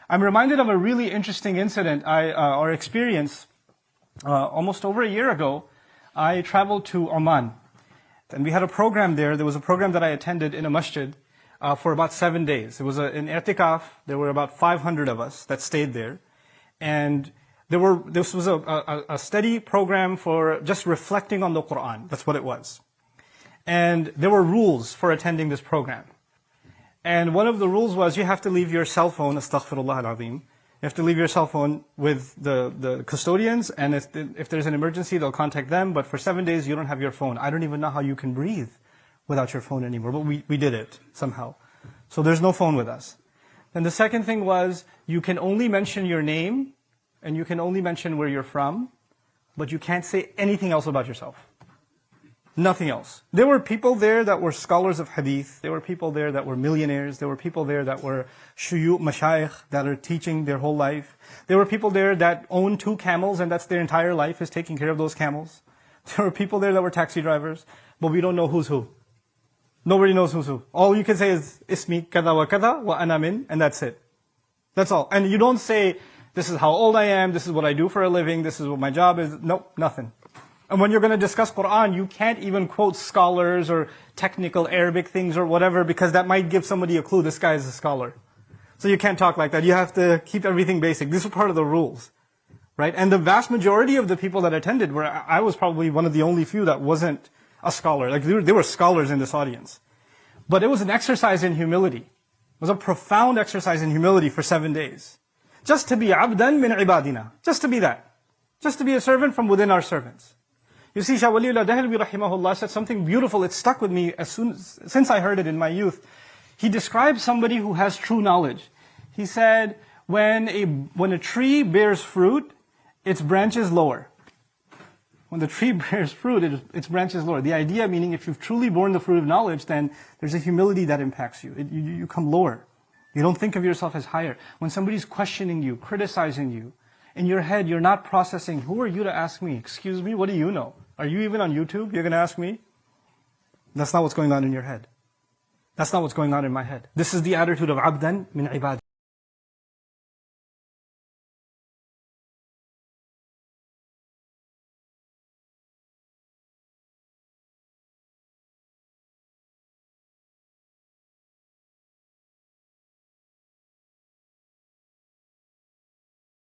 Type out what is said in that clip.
I'm reminded of a really interesting incident or experience. Almost over a year ago, I traveled to Oman. And we had a program there. There was a program that I attended in a masjid for about 7 days. It was an i'tikaf. There were about 500 of us that stayed there. And this was a study program for just reflecting on the Qur'an. That's what it was. And there were rules for attending this program. And one of the rules was you have to leave your cell phone, astaghfirullah al-azim. You have to leave your cell phone with the custodians, and if there's an emergency, they'll contact them. But for 7 days, you don't have your phone. I don't even know how you can breathe without your phone anymore, but we did it somehow. So there's no phone with us. And the second thing was, you can only mention your name, and you can only mention where you're from, but you can't say anything else about yourself. Nothing else. There were people there that were scholars of hadith. There were people there that were millionaires. There were people there that were shuyukh, mashayikh, that are teaching their whole life. There were people there that own 2 camels, and that's their entire life, is taking care of those camels. There were people there that were taxi drivers, but we don't know who's who. Nobody knows who's who. All you can say is, ismi kada wa kada wa ana min, and that's it. That's all. And you don't say, this is how old I am, this is what I do for a living, this is what my job is. Nope, nothing. And when you're going to discuss Qur'an, you can't even quote scholars or technical Arabic things or whatever, because that might give somebody a clue, this guy is a scholar. So you can't talk like that. You have to keep everything basic. These are part of the rules, right? And the vast majority of the people that attended I was probably one of the only few that wasn't a scholar. Like there were scholars in this audience. But it was an exercise in humility. It was a profound exercise in humility for 7 days. Just to be abdan min ibadina. Just to be that. Just to be a servant from within our servants. You see, Shah Waliullah Dehlvi rahimahullah said something beautiful. It stuck with me since I heard it in my youth. He described somebody who has true knowledge. He said, when a tree bears fruit, its branch is lower. When the tree bears fruit, its branch is lower. The idea meaning, if you've truly borne the fruit of knowledge, then there's a humility that impacts you. You come lower. You don't think of yourself as higher. When somebody's questioning you, criticizing you, in your head, you're not processing, who are you to ask me? Excuse me, what do you know? Are you even on YouTube? You're going to ask me? That's not what's going on in your head. That's not what's going on in my head. This is the attitude of abdan min ibad.